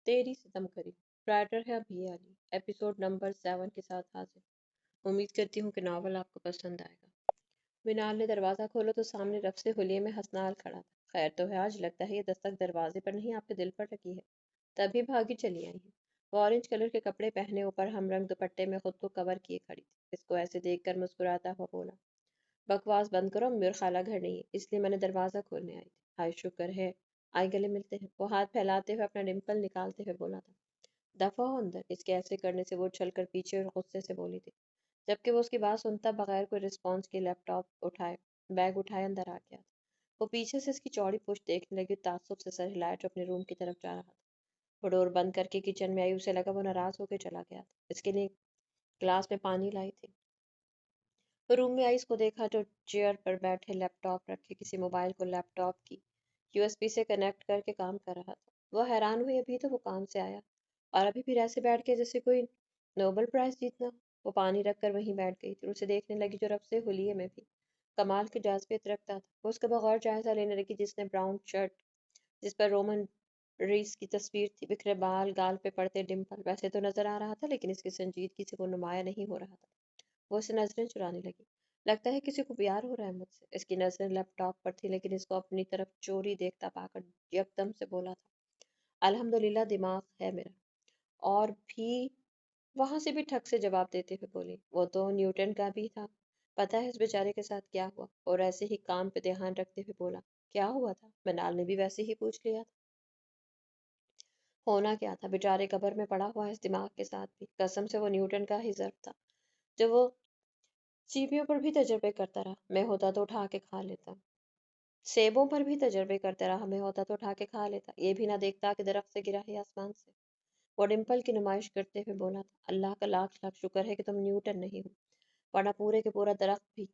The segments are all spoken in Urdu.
تیری ستم کری رائٹر ہے ابھی علی، ایپیسوڈ نمبر 7 کے ساتھ حاضر۔ امید کرتی ہوں کہ ناول آپ کو پسند آئے گا۔ منال نے دروازہ کھولا تو سامنے رف سے حلیے میں حسنال کھڑا تھا۔ خیر تو ہے، آج لگتا ہے یہ دستک دروازے پر نہیں آپ کے دل پر لگی ہے، تبھی بھاگی چلی آئی ہیں۔ وہ آرنج کلر کے کپڑے پہنے اوپر ہم رنگ دوپٹے میں خود کو کور کیے کھڑی تھی۔ اس کو ایسے دیکھ کر مسکراتا ہوا بولا، بکواس بند کرو، امی اور خالہ گھر نہیں ہے، اس لیے میں نے دروازہ کھولنے آئی تھی۔ ہائے شکر ہے آئی گلے ملتے ہیں۔ وہ ہاتھ پھیلاتے ہوئے اپنا ڈمپل نکالتے ہوئے بولا تھا۔ دفعہ ہو اندر، اس کے ایسے کرنے سے وہ چھل کر پیچھے اور غصے سے بولی تھی، جبکہ وہ اس کی بات سنتا بغیر کوئی رسپانس کے لیپ ٹاپ اٹھائے بیگ اٹھائے اندر آ گیا تھا۔ وہ پیچھے سے اس کی چوڑی پشت دیکھنے لگی، تعصب سے سر ہلائے جو اپنے روم کی طرف جا رہا تھا۔ وہ ڈور بند کر کے کچن میں آئی، اسے لگا وہ ناراض ہو کے چلا گیا تھا۔ اس کے لیے گلاس میں پانی لائی تھی۔ وہ روم میں آئی، اس کو دیکھا جو چیئر پر بیٹھے لیپ ٹاپ رکھے کسی موبائل کو لیپ ٹاپ کی یو ایس بی سے کنیکٹ کر کے کام کر رہا تھا۔ وہ حیران ہوئی، ابھی تو وہ کام سے آیا اور ابھی پھر ایسے بیٹھ کے جیسے کوئی نوبل پرائز جیتنا ہو۔ وہ پانی رکھ کر وہیں بیٹھ گئی تھی اور اسے دیکھنے لگی جو رب سے حلیے میں بھی کمال کی جاذبیت رکھتا تھا۔ وہ اس کا بغور جائزہ لینے لگی، جس نے براؤن شرٹ جس پر رومن ریس کی تصویر تھی، بکھرے بال، گال پہ پڑتے ڈمپل، ویسے تو نظر آ رہا تھا لیکن اس کی سنجیدگی سے وہ نمایاں نہیں ہو رہا تھا۔ وہ اسے نظریں چرانے لگی۔ لگتا ہے کسی کو پیار ہو رہا ہے مجھ سے۔ اس کی نظریں لیپ ٹاپ پر تھی لیکن اس کو اپنی طرف چوری دیکھتا پا کر یکدم سے بولا تھا، الحمدللہ دماغ ہے میرا۔ اور بھی وہاں سے بھی ٹھک سے جواب دیتے ہوئے بولی، وہ تو نیوٹن کا بھی تھا، پتہ ہے اس بیچارے کے ساتھ کیا ہوا؟ اور ایسے ہی کام پہ دھیان رکھتے ہوئے بولا، کیا ہوا تھا؟ منال نے بھی ویسے ہی پوچھ لیا تھا۔ ہونا کیا تھا، بیچارے قبر میں پڑا ہوا ہے اس دماغ کے ساتھ بھی۔ قسم سے وہ نیوٹن کا ہی ضرب تھا جو وہ سیبیوں پر بھی تجربے کرتا رہا، میں ہوتا تو اٹھا کے کھا لیتا۔ سیبوں پر بھی تجربے کرتا رہا، میں ہوتا تو اٹھا کے کھا لیتا، یہ بھی نہ دیکھتا کہ درخت سے گرا ہے آسمان سے۔ وہ ڈمپل کی نمائش کرتے ہوئے بولا تھا، اللہ کا لاکھ لاکھ شکر ہے کہ تم نیوٹن نہیں ہو، ورنہ پورے کے پورا درخت بھی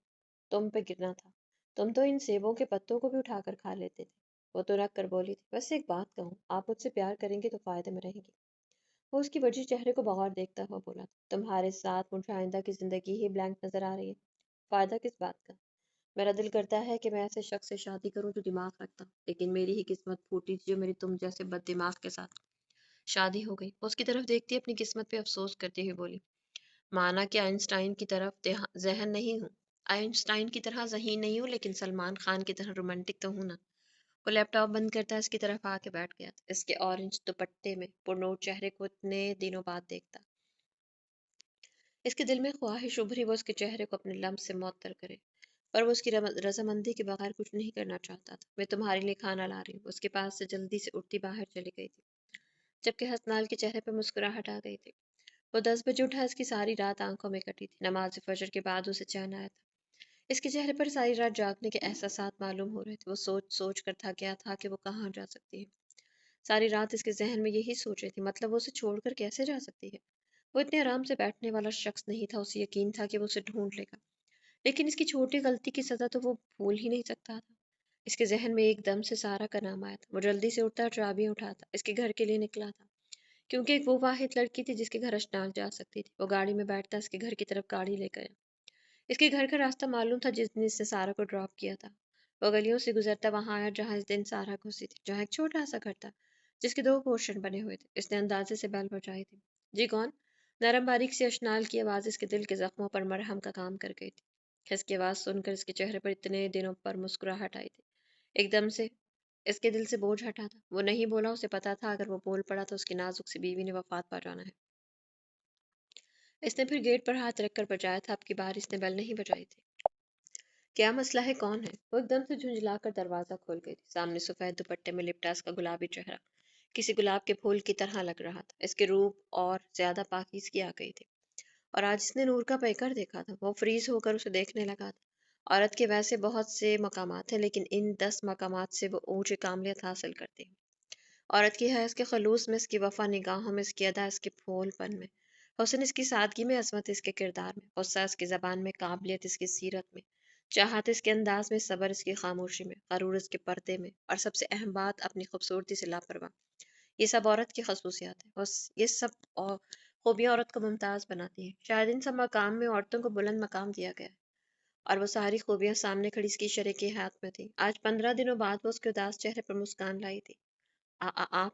تم پہ گرنا تھا۔ تم تو ان سیبوں کے پتوں کو بھی اٹھا کر کھا لیتے تھے۔ وہ تو رکھ کر بولی تھی، ویسے ایک بات کہوں، آپ مجھ سے پیار کریں گے تو فائدے میں رہیں گے۔ وہ اس کی وجہ چہرے کو بغور دیکھتا ہوا بولا تھا، تمہارے ساتھ مجھے آئندہ کی زندگی ہی بلینک نظر آ رہی ہے، فائدہ کس بات کا؟ میرا دل کرتا ہے کہ میں ایسے شخص سے شادی کروں جو دماغ رکھتا، لیکن میری ہی قسمت پھوٹی تھی جو میری تم جیسے بد دماغ کے ساتھ شادی ہو گئی۔ وہ اس کی طرف دیکھتی اپنی قسمت پہ افسوس کرتے ہوئے بولی، مانا کہ آئنسٹائن کی طرف ذہن نہیں ہوں، آئنسٹائن کی طرح ذہین نہیں ہوں، لیکن سلمان خان کی طرح رومانٹک تو ہوں نا۔ وہ لیپ ٹاپ بند کرتا اس کی طرف آ کے بیٹھ گیا تھا، اس کے اورنج دوپٹے میں پرنور چہرے کو اتنے دنوں بعد دیکھتا۔ اس کے دل میں خواہش ابھری وہ اس کے چہرے کو اپنے لمس سے معطر کرے، پر وہ اس کی رضامندی کے بغیر کچھ نہیں کرنا چاہتا تھا۔ میں تمہارے لیے کھانا لا رہی ہوں۔ اس کے پاس سے جلدی سے اٹھتی باہر چلی گئی تھی، جبکہ حسنال کے چہرے پہ مسکراہٹ آ گئی تھی۔ وہ 10 بجے اٹھا، اس کی ساری رات آنکھوں میں کٹی تھی۔ نماز فجر کے بعد اسے چین آیا تھا۔ اس کے چہرے پر ساری رات جاگنے کے احساسات معلوم ہو رہے تھے۔ وہ سوچ سوچ کر تھک گیا تھا کہ وہ کہاں جا سکتی ہے۔ ساری رات اس کے ذہن میں یہی سوچ رہی تھی، مطلب وہ اسے چھوڑ کر کیسے جا سکتی ہے؟ وہ اتنے آرام سے بیٹھنے والا شخص نہیں تھا، اسے یقین تھا کہ وہ اسے ڈھونڈ لے گا، لیکن اس کی چھوٹی غلطی کی سزا تو وہ بھول ہی نہیں سکتا تھا۔ اس کے ذہن میں ایک دم سے سارا کا نام آیا تھا۔ وہ جلدی سے اٹھتا، چابیاں اٹھاتا، اس کے گھر کے لیے نکلا تھا، کیونکہ ایک وہ واحد لڑکی تھی جس کے گھر اشنال جا سکتی تھی۔ وہ گاڑی میں بیٹھتا، اس کے گھر کی طرف گاڑی لے گیا۔ اس کے گھر کا راستہ معلوم تھا جس نے اس نے سارا کو ڈراپ کیا تھا۔ وہ گلیوں سے گزرتا وہاں آیا جہاں اس دن سارا گھسی تھی، جہاں ایک چھوٹا سا گھر تھا جس کے 2 پورشن بنے ہوئے تھے۔ اس نے اندازے سے بیل بجائی تھی۔ جی کون؟ نرم باریک سی اشنال کی آواز اس کے دل کے زخموں پر مرہم کا کام کر گئی تھی۔ اس کی آواز سن کر اس کے چہرے پر اتنے دنوں پر مسکراہٹ آئی تھی۔ ایک دم سے اس کے دل سے بوجھ ہٹا تھا۔ وہ نہیں بولا، اسے پتا تھا اگر وہ بول پڑا تو اس کی نازک سی بیوی نے وفات پا جانا ہے۔ اس نے پھر گیٹ پر ہاتھ رکھ کر بجایا تھا، اب کی بار اس نے بیل نہیں بجائی تھی۔ کیا مسئلہ ہے، کون ہے؟ وہ ایک دم سے جھنجھلا کر دروازہ کھول گئی تھی۔ سامنے سفید دوپٹے میں لپٹا اس کا گلابی چہرہ کسی گلاب کے پھول کی طرح لگ رہا تھا۔ اس کے روپ اور زیادہ پاکیزگی آ گئی تھی، اور آج اس نے نور کا پیکر دیکھا تھا۔ وہ فریز ہو کر اسے دیکھنے لگا تھا۔ عورت کے ویسے بہت سے مقامات ہیں، لیکن ان 10 مقامات سے وہ اونچی کاملیت حاصل کرتی ہے۔ عورت کی ہے اس کے خلوص میں، اس کی وفا نگاہوں میں، اس کی ادا اس کے پھول پن میں، حسن اس کی سادگی میں، عظمت اس کے کردار میں، غصہ اس کی زبان میں، قابلیت اس کی سیرت میں، چاہت اس کے انداز میں، صبر اس کی خاموشی میں، غرور اس کے پردے میں، اور سب سے اہم بات اپنی خوبصورتی سے لاپرواہ۔ یہ سب عورت کی خصوصیات ہیں، اور یہ سب خوبیاں عورت کو ممتاز بناتی ہیں۔ شاید ان سب مقام میں عورتوں کو بلند مقام دیا گیا ہے، اور وہ ساری خوبیاں سامنے کھڑی اس کی شریک حیات میں تھی۔ آج 15 دنوں بعد وہ اس کے اداس چہرے پر مسکان لائی تھی۔ آپ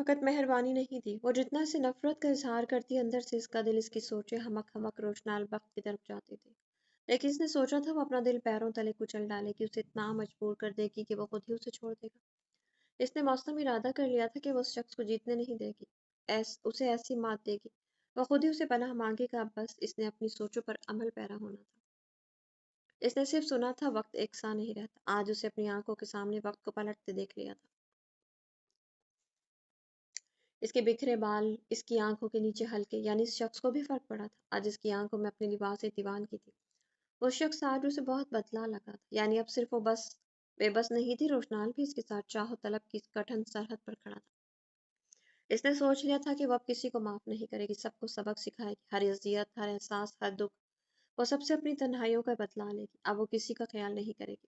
فقط مہربانی نہیں تھی، وہ جتنا اسے نفرت کا اظہار کرتی اندر سے اس کا دل اس کی سوچیں ہمک ہمک روشنال بخت کی طرف جاتے تھے۔ لیکن اس نے سوچا تھا وہ اپنا دل پیروں تلے کچل ڈالے گی، اسے اتنا مجبور کر دے گی کہ وہ خود ہی اسے چھوڑ دے گا۔ اس نے موسم ارادہ کر لیا تھا کہ وہ اس شخص کو جیتنے نہیں دے گی، اسے ایسی مات دے گی، وہ خود ہی اسے پناہ مانگے گا۔ بس اس نے اپنی سوچوں پر عمل پیرا ہونا تھا۔ اس نے صرف سنا تھا وقت ایک سا نہیں رہتا، آج اسے اپنی آنکھوں کے سامنے وقت کو پلٹتے دیکھ لیا تھا۔ اس کے بکھرے بال اس کی آنکھوں کے نیچے ہلکے، یعنی اس شخص کو بھی فرق پڑا تھا۔ آج اس کی آنکھوں میں اپنے لباس دیوان کی تھی۔ وہ شخص آج اسے بہت بدلا لگا تھا، یعنی اب صرف وہ بے بس نہیں تھی، روشنال بھی اس کے ساتھ چاہ و طلب کی کٹھن سرحد پر کھڑا تھا۔ اس نے سوچ لیا تھا کہ وہ اب کسی کو معاف نہیں کرے گی، سب کو سبق سکھائے گی، ہر اذیت، ہر احساس، ہر دکھ وہ سب سے اپنی تنہائیوں کا بدلا لے گی۔ اب وہ کسی کا خیال نہیں کرے گی۔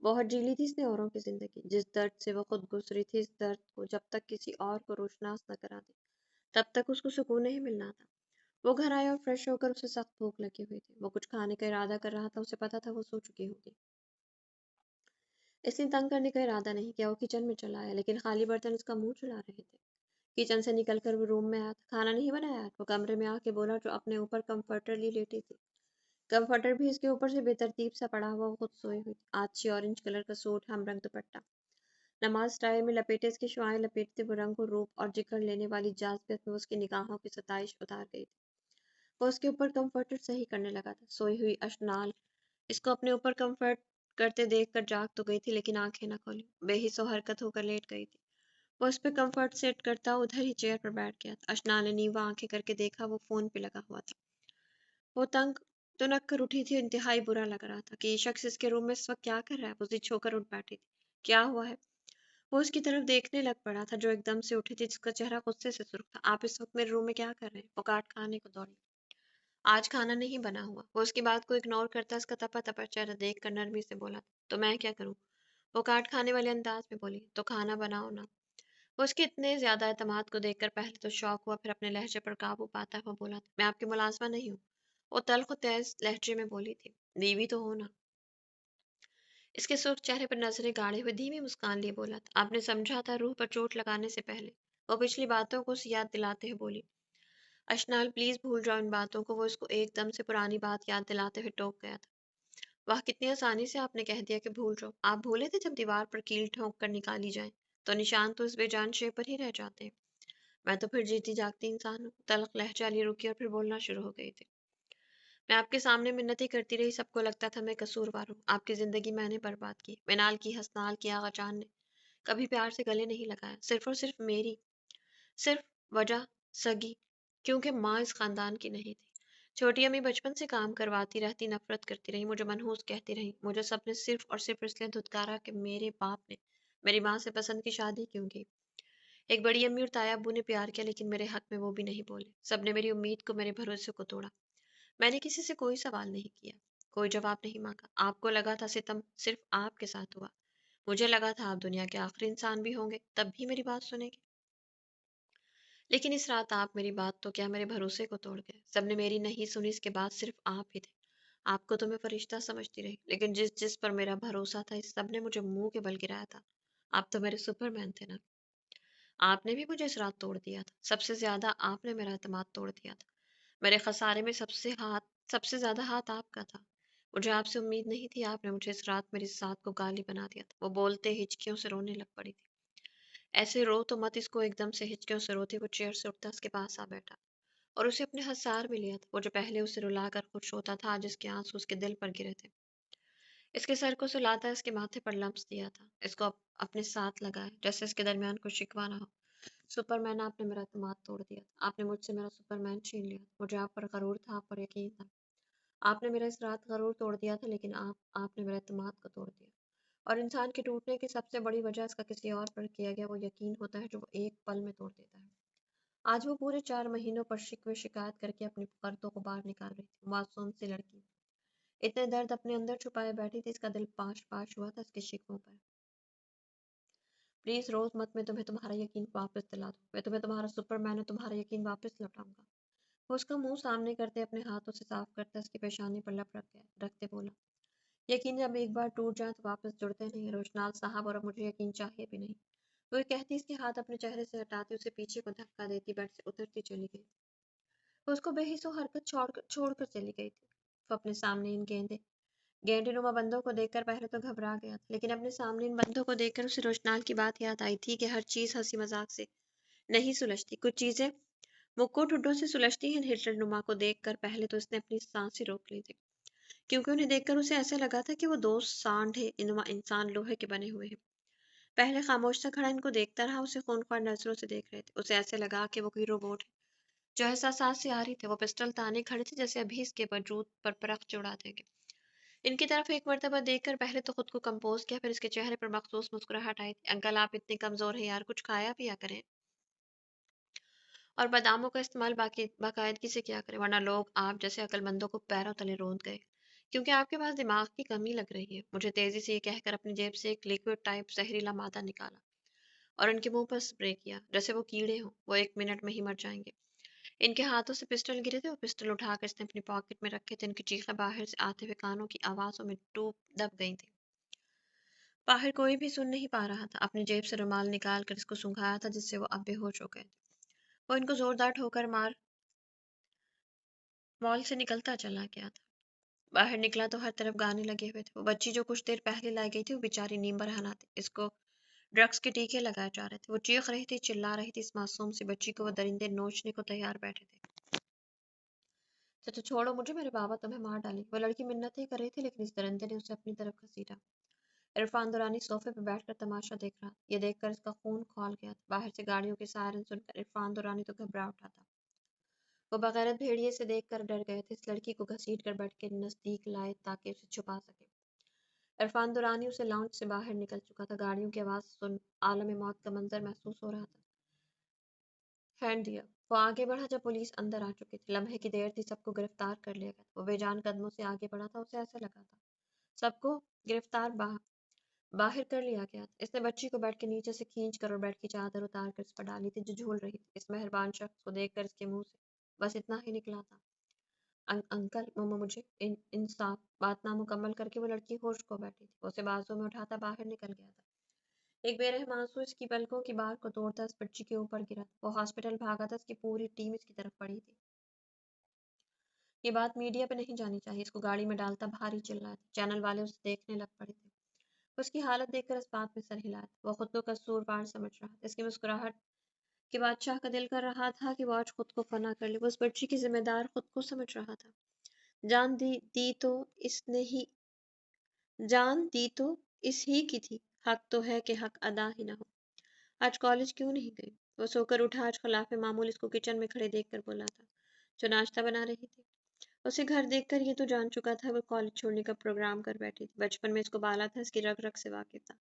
بہت جی لی تھی اس نے اوروں کی زندگی، جس درد سے وہ خود گزری تھی، اس درد کو جب تک کسی اور کو روشناس نہ کرا دے تب تک اس کو سکون نہیں ملنا تھا۔ وہ گھر آیا اور فریش ہو کر اسے سخت بھوک لگی ہوئی تھی۔ وہ کچھ کھانے کا ارادہ کر رہا تھا، اسے پتا تھا وہ سو چکی ہوگی۔ اس نے تنگ کرنے کا ارادہ نہیں کیا، وہ کچن میں چلا آیا، لیکن خالی برتن اس کا منہ چڑھا رہے تھے۔ کچن سے نکل کر وہ روم میں آیا تھا، کھانا نہیں بنایا۔ وہ کمرے میں آ کے بولا جو اپنے اوپر کمفرٹر لی لیٹی تھی، کمفرٹر بھی اس کے اوپر سے بے ترتیب سا پڑا ہوا، وہ خود سوئی ہوئی تھی۔ آچھی اورنج کلر کا سوٹ، ہم رنگ دوپٹہ، نماز اسٹائل میں لپیٹے، اس کی شعائیں لپیٹتے وہ رنگ و روپ اور جکڑ لینے والی جاذبیت میں اس کی نگاہوں کی ستائش اتار گئی تھی۔ وہ اس کے اوپر کمفرٹر صحیح کرنے لگا تھا۔ سوئی ہوئی اشنال اس کو اپنے اوپر کمفرٹ کرتے دیکھ کر جاگ تو گئی تھی، لیکن آنکھیں نہ کھولی، بے حس و حرکت ہو کر لیٹ گئی تھی۔ وہ اس پہ کمفرٹ سیٹ کرتا ادھر ہی چیئر پر بیٹھ گیا تھا۔ اشنال نے نیوا آنکھیں کر کے دیکھا، وہ فون پہ لگا ہوا تھا۔ وہ تنگ تنک کر اٹھی تھی، انتہائی برا لگ رہا تھا کہ یہ شخص اس کے روم میں اس وقت کیا کر رہا ہے۔ وہ ضد ہو کر اٹھ بیٹھی تھی۔ کیا ہوا ہے؟ وہ اس کی طرف دیکھنے لگ پڑا تھا جو ایک دم سے اٹھی تھی، جس کا چہرہ غصے سے سرخ تھا۔ آپ اس وقت میرے روم میں کیا کر رہے ہیں؟ وہ کاٹ کھانے کو دوڑی۔ آج کھانا نہیں بنا ہوا۔ وہ اس کی بات کو اگنور کرتا اس کا تپا تپا چہرہ دیکھ کر نرمی سے بولا، تو میں کیا کروں؟ وہ کاٹ کھانے والے انداز میں بولی، تو کھانا بناؤ نا۔ وہ اس کے اتنے زیادہ اعتماد کو دیکھ کر پہلے تو شوق ہوا، پھر اپنے لہجے پر قابو پاتا ہوا بولا، میں آپ کی ملازمہ نہیں ہوں۔ وہ تلخ و تیز لہجے میں بولی تھی، بیوی تو ہو نا۔ اس کے سرخ چہرے پر نظریں گاڑے ہوئے دھیمی مسکان لیے بولا، آپ نے سمجھا تھا روح پر چوٹ لگانے سے پہلے۔ وہ پچھلی باتوں کو اسے یاد دلاتے ہوئے بولی، اشنال پلیز بھول جاؤ ان باتوں کو۔ وہ اس کو ایک دم سے پرانی بات یاد دلاتے ہوئے ٹوک گیا تھا۔ واہ کتنی آسانی سے آپ نے کہہ دیا کہ بھول جاؤ۔ آپ بھولے تھے جب دیوار پر کیل ٹھونک کر نکالی جائے تو نشان تو اس بے جان شے پر ہی رہ جاتے ہیں۔ میں تو پھر جیتی جاگتی انسان ہوں۔ تلخ لہجہ لیے رکی اور پھر بولنا شروع ہو گئی تھی، میں آپ کے سامنے منتیں کرتی رہی، سب کو لگتا تھا میں قصوروار ہوں، آپ کی زندگی میں نے برباد کی۔ مینال کی، حسنال کی، آغا جان نے کبھی پیار سے گلے نہیں لگایا، صرف اور صرف میری صرف وجہ سگی، کیونکہ ماں اس خاندان کی نہیں تھی۔ چھوٹی امی بچپن سے کام کرواتی رہتی، نفرت کرتی رہی، مجھے منحوس کہتی رہی، مجھے سب نے صرف اور صرف اس لیے دھتکارا کہ میرے باپ نے میری ماں سے پسند کی شادی کیوں کی۔ ایک بڑی امی اور تایا ابو نے پیار کیا، لیکن میرے حق میں وہ بھی نہیں بولے۔ سب نے میری امید کو، میرے بھروسے کو توڑا۔ میں نے کسی سے کوئی سوال نہیں کیا، کوئی جواب نہیں مانگا۔ آپ کو لگا تھا ستم صرف آپ کے ساتھ ہوا، مجھے لگا تھا آپ دنیا کے آخری انسان بھی ہوں گے تب بھی میری بات سنیں گے، لیکن اس رات آپ میری بات تو کیا میرے بھروسے کو توڑ گئے۔ سب نے میری نہیں سنی، اس کے بعد صرف آپ ہی تھے۔ آپ کو تو میں فرشتہ سمجھتی رہی، لیکن جس جس پر میرا بھروسہ تھا اس سب نے مجھے منہ کے بل گرایا تھا۔ آپ تو میرے سپر مین تھے نا۔ آپ نے بھی مجھے اس رات توڑ دیا تھا، سب سے زیادہ آپ نے میرا اعتماد توڑ دیا تھا۔ میرے خسارے میں سب سے زیادہ ہاتھ آپ کا تھا۔ مجھے آپ سے امید نہیں تھی، آپ نے مجھے اس رات میری ساتھ کو گالی بنا دیا تھا۔ وہ بولتے ہچکیوں سے رونے لگ پڑی تھی۔ ایسے رو تو مت، اس کو ایک دم سے ہچکیوں سے روتی۔ وہ چیئر سے اٹھتا اس کے پاس آ بیٹھا اور اسے اپنے ہثار میں لیا تھا۔ وہ جو پہلے اسے رلا کر خوش ہوتا تھا، آج اس کے آنسو اس کے دل پر گرے تھے۔ اس کے سر کو سلاتا اس کے ماتھے پر لمس دیا تھا، اس کو اپنے ساتھ لگایا جیسے اس کے درمیان کوئی شکوہ نہ ہو۔ سپر مین، آپ نے میرا اعتماد توڑ دیا تھا، آپ نے مجھ سے میرا سپر مین چھین لیا، مجھے آپ پر غرور تھا، آپ پر یقین تھا۔ آپ نے میرا اس رات غرور توڑ دیا تھا، لیکن آپ نے میرے اعتماد کو توڑ دیا۔ اور انسان کے ٹوٹنے کی سب سے بڑی وجہ اس کا کسی اور پر کیا گیا وہ یقین ہوتا ہے جو وہ ایک پل میں توڑ دیتا ہے۔ آج وہ پورے 4 مہینوں پر شکوے شکایت کر کے اپنی پردوں کو باہر نکال رہی تھی۔ معصوم سی لڑکی اتنے درد اپنے اندر چھپائے بیٹھی تھی، اس کا دل پاش پاش ہوا تھا اس کے شکووں پر۔ پلیز روز مت، میں تمہیں تمہارا یقین واپس دلا دوں، میں تمہیں تمہارا سپر مین اور تمہارا یقین واپس لوٹاؤں گا۔ وہ اس کا منہ سامنے کرتے اپنے ہاتھوں سے صاف کرتا اس کی پیشانی پر لپ رکھتے بولا، یقین جب ایک بار ٹوٹ جائے تو واپس جڑتے نہیں، روشنال صاحب، اور اب مجھے یقین چاہیے بھی نہیں۔ وہ کہتی اس کے ہاتھ اپنے چہرے سے ہٹاتی اسے پیچھے کو دھکا دیتی بیڈ سے اترتی چلی گئی. وہ اس کو بے حس و حرکت چھوڑ کر چلی گئی تھی. وہ اپنے سامنے ان گینڈے نما بندوں کو دیکھ کر پہلے تو گھبرا گیا تھا، لیکن اپنے سامنے ان بندوں کو دیکھ کر اسے روشنال کی بات یاد آئی تھی کہ ہر چیز ہنسی مذاق سے نہیں سلجھتی. کچھ چیزیں مکو ٹھڈوں سے سلجھتی ہیں. ہٹلر نما کو دیکھ کر پہلے تو اس نے اپنی سانسیں روک لی تھی، کیونکہ انہیں دیکھ کر اسے ایسا لگا تھا کہ وہ دو سانڈھے انسان لوہے کے بنے ہوئے ہیں. پہلے خاموش سا کھڑا ان کو دیکھتا رہا، اسے خونخوار نظروں سے دیکھ رہے تھے. اسے ایسے لگا کہ وہ کوئی روبوٹ ہے جو احساسات سے آ رہی تھے. وہ پسٹل تانے کھڑے تھے جیسے ابھی اس کے وجود پر پرخ چڑھا دیں گے. ان کی طرف ایک مرتبہ دیکھ کر پہلے تو خود کو کمپوز کیا، پھر اس کے چہرے پر مخصوص مسکراہٹ آئی تھی. انکل آپ اتنے کمزور ہیں یار، کچھ کھایا پیا کریں اور باداموں کا استعمال باقاعدگی سے کیا کریں، ورنہ لوگ آپ جیسے عقل مندوں کو پیروں تلے روند گئے کیونکہ آپ کے پاس دماغ کی کمی لگ رہی ہے. مجھے تیزی سے یہ کہہ کر اپنی جیب سے ایک لیکوڈ ٹائپ زہریلا مادہ نکالا اور ان کے منہ پر اسپرے کیا جیسے وہ کیڑے ہوں، وہ 1 منٹ میں ہی مر جائیں گے. ان کے ہاتھوں سے پسٹل گرے تھے، وہ پسٹل اٹھا کر اس نے اپنی پاکٹ میں رکھے تھے. ان کی چیخیں باہر سے آتے ہوئے کانوں کی آوازوں میں دب گئی تھی. باہر کوئی بھی سن نہیں پا رہا تھا. اپنی جیب سے رومال نکال کر اس کو سنگھایا تھا جس سے وہ اب بے ہوش ہو گئے تھے. وہ ان کو زوردار ٹھوکر مار مال سے نکلتا چلا گیا تھا. باہر نکلا تو ہر طرف گانے لگے ہوئے تھے. وہ بچی جو کچھ دیر پہلے لائی گئی تھی وہ بیچاری نیم برہنہ تھی. اس کو ڈرگس کے ٹیکے لگائے جا رہے تھے. وہ چیخ رہی تھی، چلا رہی تھی. اس معصوم سی بچی کو وہ درندے نوچنے کو تیار بیٹھے تھے. چچا چھوڑو مجھے، میرے بابا تمہیں مار ڈالیں. وہ لڑکی منتیں کر رہی تھی لیکن اس درندے نے اسے اپنی طرف گھسیٹا. عرفان دورانی صوفے پہ بیٹھ کر تماشا دیکھ رہا. یہ دیکھ کر اس کا خون کھول گیا تھا. باہر سے گاڑیوں کی سائرن سن کر عرفان دورانی تو گھبرا اٹھا تھا. وہ بغیرت بھیڑیے سے دیکھ کر ڈر گئے تھے. اس لڑکی کو گھسیٹ کر بیٹھ کے نزدیک لائے تاکہ اسے چھپا سکے. عرفان دورانی اسے لاؤنج سے باہر نکل چکا تھا. گاڑیوں کی آواز سن عالم موت کا منظر محسوس ہو رہا تھا. ہینڈ دیا. وہ آگے بڑھا جب پولیس اندر آ چکی تھی. لمحے کی دیر تھی، سب کو گرفتار کر لیا گیا. وہ بے جان قدموں سے آگے بڑھا تھا. اسے ایسا لگا تھا سب کو گرفتار باہر کر لیا گیا تھا. اس نے بچی کو بیڈ کے نیچے سے کھینچ کر اور بیڈ کی چادر اتار کر اس پر ڈالی تھی جو جھول رہی تھی. اس مہربان شخص کو دیکھ کر اس کے منہ سے بس اتنا ہی نکلا تھا، انکل مجھے انصاف. بات نامکمل کر کے وہ لڑکی ہوش کو بیٹھی تھی. وہ اسے بازوں میں اٹھاتا باہر نکل گیا تھا. ایک بے رحم آنسو اس کی پلکوں کی بار کو توڑتا اس بچی کے اوپر گرا. وہ ہاسپٹل بھاگا تھا. اس کی پوری ٹیم اس کی طرف پڑی تھی. یہ بات میڈیا پہ نہیں جانی چاہیے. اس کو گاڑی میں ڈالتا بھاری چل رہا تھا. چینل والے اسے دیکھنے لگ پڑے تھے. اس کی حالت دیکھ کر اس بات میں سر ہلایا. وہ خود کو قصوروار سمجھ رہا تھا. اس کی مسکراہٹ کہ بادشاہ کا دل کر رہا تھا کہ وہ آج خود کو فنا کر لے. وہ اس بچی کی ذمہ دار خود کو سمجھ رہا تھا. جان دی تو اس ہی کی تھی. حق تو ہے کہ حق ادا ہی نہ ہو. آج کالج کیوں نہیں گئی؟ وہ سو کر اٹھا. آج خلاف معمول اس کو کچن میں کھڑے دیکھ کر بولا تھا جو ناشتہ بنا رہی تھی. اسے گھر دیکھ کر یہ تو جان چکا تھا وہ کالج چھوڑنے کا پروگرام کر بیٹھی تھی. بچپن میں اس کو بالا تھا، اس کی رگ رگ سے واقف تھا.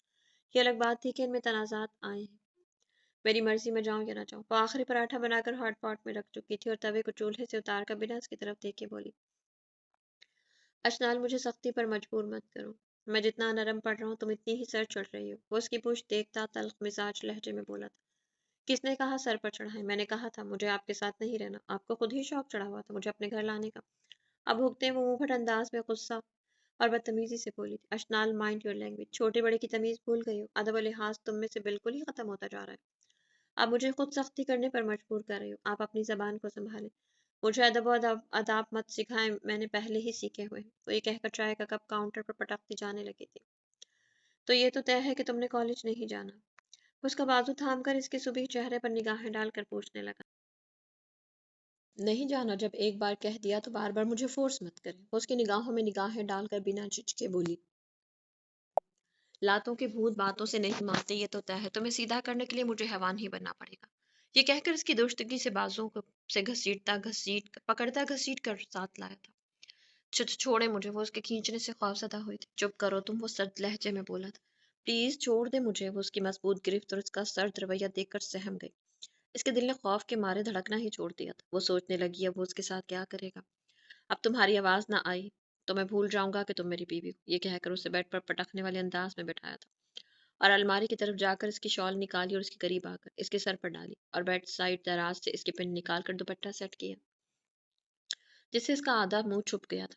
یہ الگ بات تھی کہ ان میں تنازعات آئے ہیں. میری مرضی میں جاؤں یا نہ جاؤں. وہ آخری پراٹھا بنا کر ہاٹ پاٹ میں رکھ چکی تھی اور توے کو چولہے سے اتار کر بنا اس کی طرف دیکھے بولی، اشنال مجھے سختی پر مجبور مت کرو. میں جتنا نرم پڑ رہا ہوں تم اتنی ہی سر چڑھ رہی ہو. وہ اس کی پوچھ دیکھتا تلخ مزاج لہجے میں بولا تھا. کس نے کہا سر پر چڑھائیں؟ میں نے کہا تھا مجھے آپ کے ساتھ نہیں رہنا. آپ کو خود ہی شوق چڑھا ہوا تھا مجھے اپنے گھر لانے کا. اب بھگتے وہ منہ پھٹ انداز میں غصہ اور بدتمیزی سے بولی تھی. اشنال مائنڈ یور لینگویج. چھوٹے بڑے کی تمیز بھول گئی ہو. ادب و لحاظ تم میں سے بالکل ہی ختم ہوتا جا رہا ہے. آپ مجھے خود سختی کرنے پر مجبور کر رہی ہو. آپ اپنی زبان کو سنبھالیں. مجھے ادب و آداب مت سکھائیں، میں نے پہلے ہی سیکھے ہوئے ہیں. وہ یہ کہہ کر چائے کا کپ کاؤنٹر پر پٹکتی جانے لگی تھی. تو یہ تو طے ہے کہ تم نے کالج نہیں جانا. اس کا بازو تھام کر اس کے صبح چہرے پر نگاہیں ڈال کر پوچھنے لگا. نہیں جانا. جب ایک بار کہہ دیا تو بار بار مجھے فورس مت کریں. وہ اس کی نگاہوں میں نگاہیں ڈال کر بنا جھجکے بولی، لاتوں کے بھوت باتوں سے نہیں مانتے. یہ تو طے ہے تمہیں سیدھا کرنے کے لیے مجھے حیوان ہی بننا پڑے گا. یہ کہہ کر اس کی درستگی سے بازوں کو سے پکڑتا گھسیٹ کر ساتھ لایا تھا. چھوڑے مجھے. وہ اس کے کھینچنے سے خوفزدہ ہوئی تھی. چپ کرو تم. وہ سرد لہجے میں بولا تھا. پلیز چھوڑ دے مجھے. وہ اس کی مضبوط گرفت اور اس کا سرد رویہ دیکھ کر سہم گئی. اس کے دل نے خوف کے مارے دھڑکنا ہی چھوڑ دیا تھا. وہ سوچنے لگی اب وہ اس کے ساتھ کیا کرے گا. اب تمہاری آواز نہ آئی تو میں بھول جاؤں گا کہ تم میری بیوی ہو. یہ کہہ کر اسے بیڈ پر پٹکنے والے انداز میں بٹھایا تھا اور الماری کی طرف جا کر اس کی شال نکالی اور اس کے قریب آ کر اس کے سر پر ڈالی اور بیڈ سائڈ دراز سے اس کے پن نکال کر دوپٹہ سیٹ کیا جس سے اس کا آدھا منہ چھپ گیا تھا.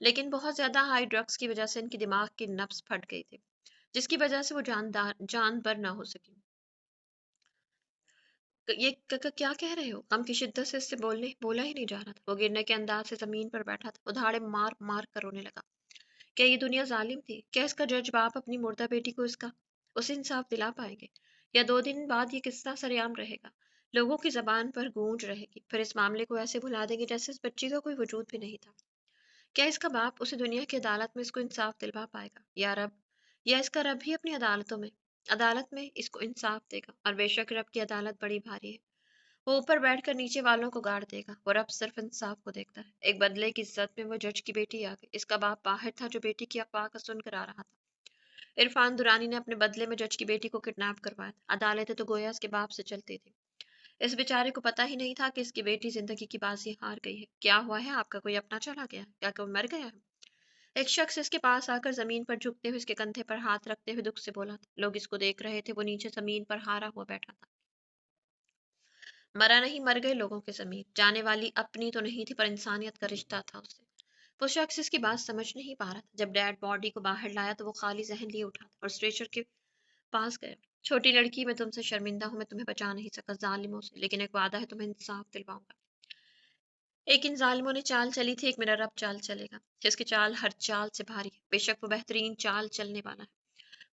لیکن بہت زیادہ ہائی ڈرگس کی وجہ سے ان کی دماغ کی نبض پھٹ گئی تھی، جس کی وجہ سے وہ جان بر نہ ہو سکی۔ یہ کیا کہہ رہے ہو؟ غم کی شدت سے اس سے بولا ہی نہیں جا رہا تھا۔ وہ گرنے کے انداز سے زمین پر بیٹھا تھا، وہ دھاڑے مار مار کر رونے لگا۔ کیا یہ دنیا ظالم تھی؟ کیا اس کا جج باپ اپنی مردہ بیٹی کو اسے انصاف دلا پائیں گے؟ یا 2 دن بعد یہ قصہ سرعام رہے گا، لوگوں کی زبان پر گونج رہے گی، پھر اس معاملے کو ایسے بھلا دیں گے جیسے اس بچی کا کوئی وجود بھی نہیں تھا؟ کیا اس کا باپ اسے دنیا کی عدالت میں اس کو انصاف دلوا پائے گا، یا رب، یا اس کا رب ہی اپنی عدالت میں اس کو انصاف دے گا؟ اور بے شک رب کی عدالت بڑی بھاری ہے، وہ اوپر بیٹھ کر نیچے والوں کو گاڑ دے گا۔ وہ رب صرف انصاف کو دیکھتا ہے۔ ایک بدلے کی عزت میں وہ جج کی بیٹی آ گئی۔ اس کا باپ باہر تھا جو بیٹی کی افواہ کا سن کر آ رہا تھا۔ عرفان درانی نے اپنے بدلے میں جج کی بیٹی کو کڈنیپ کروایا تھا۔ عدالتیں تو گویا اس کے باپ سے چلتی تھی۔ اس بیچارے کو پتہ ہی نہیں تھا کہ اس کی بیٹی زندگی کی بازی ہار گئی ہے۔ کیا ہوا ہے؟ آپ کا کوئی اپنا چلا گیا ہے؟ کیا کوئی مر گیا ہے؟ ایک شخص اس کے پاس آ کر زمین پر جھکتے ہوئے اس کے کندھے پر ہاتھ رکھتے ہوئے دکھ سے بولا تھا۔ لوگ اس کو دیکھ رہے تھے، وہ نیچے زمین پر ہارا ہوا بیٹھا تھا۔ مرا نہیں، مر گئے لوگوں کے ضمیر، جانے والی اپنی تو نہیں تھی پر انسانیت کا رشتہ تھا اس سے۔ وہ شخص اس کی بات سمجھ نہیں پا رہا تھا۔ جب ڈیڈ باڈی کو باہر لایا تو وہ خالی ذہن لیے اٹھا اور اسٹریچر کے پاس گیا۔ چھوٹی لڑکی، میں تم سے شرمندہ ہوں، میں تمہیں بچا نہیں سکا ظالموں سے، لیکن ایک وعدہ ہے، تمہیں انصاف دلواؤں گا۔ ایک ان ظالموں نے چال چلی تھی، ایک میرا رب چال چلے گا، جس کی چال ہر چال سے بھاری ہے۔ بے شک وہ بہترین چال چلنے والا ہے۔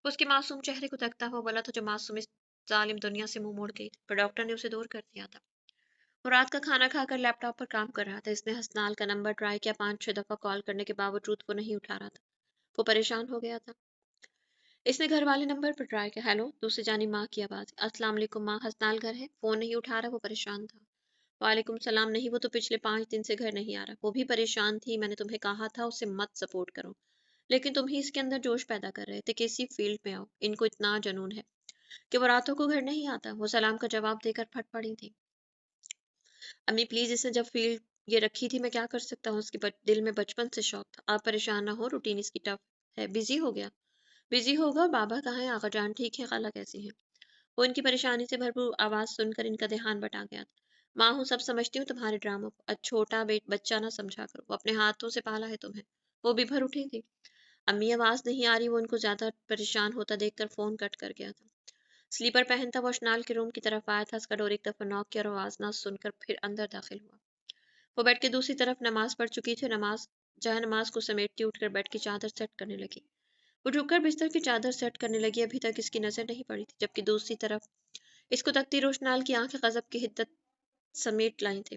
وہ اس کے معصوم چہرے کو تکتا ہوا بولا تھا جو معصوم اس ظالم دنیا سے منہ موڑ گئی تھی، پر ڈاکٹر نے اسے دور کر دیا تھا۔ وہ رات کا کھانا کھا کر لیپ ٹاپ پر کام کر رہا تھا۔ اس نے حسنال کا نمبر ٹرائی کیا، 5-6 دفعہ کال کرنے کے باوجود وہ نہیں اٹھا رہا تھا۔ وہ پریشان ہو گیا تھا۔ اس نے گھر والے نمبر پر ٹرائی کیا۔ ہیلو، دوسری جانب ماں کی آواز۔ السلام علیکم ماں، حسنال گھر ہے؟ فون نہیں اٹھا رہا، وہ پریشان تھا۔ وعلیکم السلام، نہیں وہ تو پچھلے 5 دن سے گھر نہیں آ رہا، وہ بھی پریشان تھی، میں نے تمہیں کہا تھا اسے مت سپورٹ کرو، لیکن تم ہی اس کے اندر جوش پیدا کر رہے تھے کہ اسی فیلڈ میں آؤ۔ ان کو اتنا جنون ہے کہ وہ راتوں کو گھر نہیں آتا۔ وہ سلام کا جواب دے کر پھٹ پڑی تھی۔ امی پلیز، اس نے جب فیلڈ یہ رکھی تھی، میں کیا کر سکتا ہوں؟ اس کے دل میں بچپن سے شوق تھا۔ آپ پریشان نہ ہو، روٹین اس کی ٹف ہے، بزی ہو گیا۔ بزی ہوگا؟ بابا کہاں ہے؟ آقا جان ٹھیک ہے؟ خالہ کیسی ہے؟ وہ ان کی پریشانی سے بھرپور آواز سن کر ان کا دھیان بٹا گیا تھا۔ ماں ہوں، سب سمجھتی ہوں تمہارے ڈراموں کو، چھوٹا بچہ نہ سمجھا کرو، وہ اپنے ہاتھوں سے پالا ہے تمہیں۔ وہ بھی بھر اٹھی تھی۔ امی آواز نہیں آ رہی، وہ ان کو زیادہ پریشان ہوتا دیکھ کر فون کٹ کر گیا تھا۔ سلیپر پہنتا وہ اشنال کے روم کی طرف آیا تھا۔ اس کا ڈور ایک دفعہ نوک کیا اور آواز نہ سن کر پھر اندر داخل ہوا۔ وہ بیڈ کے دوسری طرف نماز پڑھ چکی تھی، نماز کو سمیٹتی اٹھ کر بیڈ کی چادر سیٹ کرنے لگی۔ وہ جھک کر بستر کی چادر سیٹ کرنے لگی، ابھی تک اس کی نظر نہیں پڑی تھی، جبکہ دوسری طرف اس کو تکتی روشنال کی آنکھیں غضب کی حدت سمیٹ لائی تھی۔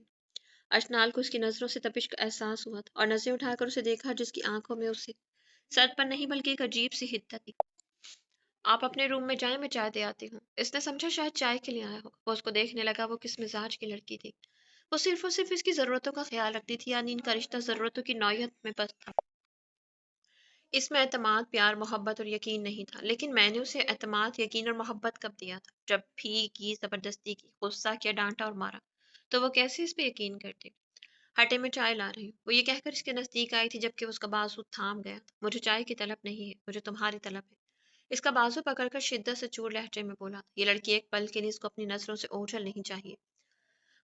اشنال کو اس کی نظروں سے تپش کا احساس ہوا تھا اور نظریں اٹھا کر اسے دیکھا، جس کی آنکھوں میں اسے سر پر نہیں بلکہ ایک عجیب سی حدت تھی۔ آپ اپنے روم میں جائیں، میں چائے دے آتی ہوں۔ اس نے سمجھا شاید چائے کے لیے آیا ہوگا۔ وہ اس کو دیکھنے لگا، وہ کس مزاج کی لڑکی تھی۔ وہ صرف اور صرف اس کی ضرورتوں کا خیال رکھتی تھی، یعنی ان کا رشتہ ضرورتوں کی نوعیت میں بس تھا۔ اس میں اعتماد، پیار، محبت اور یقین نہیں تھا۔ لیکن میں نے اسے اعتماد، یقین اور محبت کب دیا تھا؟ جب بھی کی، زبردستی کی، غصہ کیا، ڈانٹا اور مارا، تو وہ کیسے اس پہ یقین کرتے؟ ہٹے، میں چائے لا رہی ہوں، وہ یہ کہہ کر اس کے نزدیک آئی تھی، جبکہ اس کا بازو تھام گیا تھا۔ مجھے چائے کی طلب نہیں ہے، مجھے تمہاری طلب ہے۔ اس کا بازو پکڑ کر شدت سے چور لہجے میں بولا۔ یہ لڑکی ایک پل کے لیے اس کو اپنی نظروں سے اوجھل نہیں چاہیے۔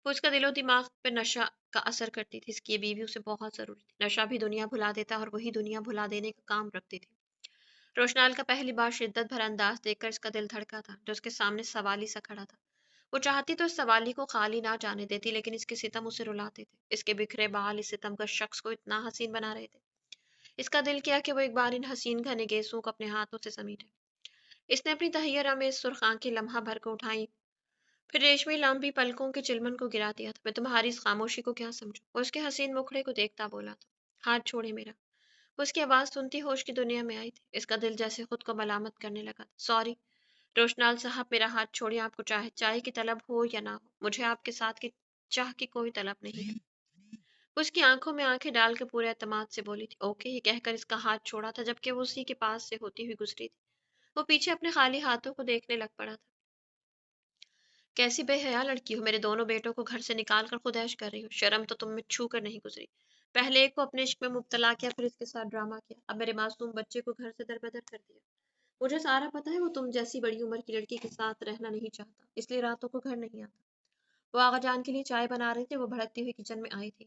وہ اس کا دل و دماغ پہ نشہ کا اثر کرتی تھی۔ اس کی یہ بیوی اسے بہت ضروری تھی۔ نشہ بھی دنیا بھلا دیتا اور وہی دنیا بھلا دینے کا کام رکھتی تھی۔ روشنال کا پہلی بار شدت بھرا انداز دیکھ کر اس کا دل دھڑکا تھا، جو اس کے سامنے سوالی سا کھڑا تھا۔ وہ چاہتی تو اس سوالی کو خالی نہ جانے دیتی، لیکن اس کے ستم اسے رلاتے تھے۔ اس کے بکھرے بال اس ستم کا شخص کو اتنا حسین بنا رہے تھے۔ اس کا دل کیا کہ وہ ایک بار ان حسین گھنے گیسوں کو اپنے ہاتھوں سے سمیٹے۔ اس نے اپنی تحیر آمیز سرخ آنکھیں لمحہ بھر کو اٹھائیں، پھر ریشمی لمبی پلکوں کے چلمن کو گرا دیا تھا۔ میں تمہاری اس خاموشی کو کیا سمجھوں؟ وہ اس کے حسین مکھڑے کو دیکھتا بولا تھا۔ ہاتھ چھوڑے میرا۔ وہ اس کی آواز سنتی ہوش کی دنیا میں آئی تھی۔ اس کا دل جیسے خود کو ملامت کرنے لگا تھا۔ سوری روشنال صاحب، میرا ہاتھ چھوڑیے، آپ کو چاہے چائے کی طلب ہو یا نہ ہو، مجھے آپ کے ساتھ کی چاہ کی کوئی طلب نہیں ہے۔ وہ اس کی آنکھوں میں آنکھیں ڈال کے پورے اعتماد سے بولی تھی۔ اوکے، یہ کہہ کر اس کا ہاتھ چھوڑا تھا، جبکہ وہ اسی کے پاس سے ہوتی ہوئی گزری تھی۔ وہ پیچھے اپنے خالی ہاتھوں کو دیکھنے لگ پڑا تھا۔ کیسی بے حیا لڑکی ہو، میرے دونوں بیٹوں کو گھر سے نکال کر خود عیش کر رہی ہو، شرم تو تم میں چھو کر نہیں گزری۔ پہلے ایک کو اپنے عشق میں مبتلا کیا، پھر اس کے ساتھ ڈرامہ کیا، اب میرے معصوم بچے کو گھر سے دربدر کر دیا۔ مجھے سارا پتہ ہے، وہ تم جیسی بڑی عمر کی لڑکی کے ساتھ رہنا نہیں چاہتا، اس لیے راتوں کو گھر نہیں آتا۔ وہ آغا جان کے لیے چائے بنا رہے تھے، وہ بھڑکتی ہوئی کچن میں آئی تھی۔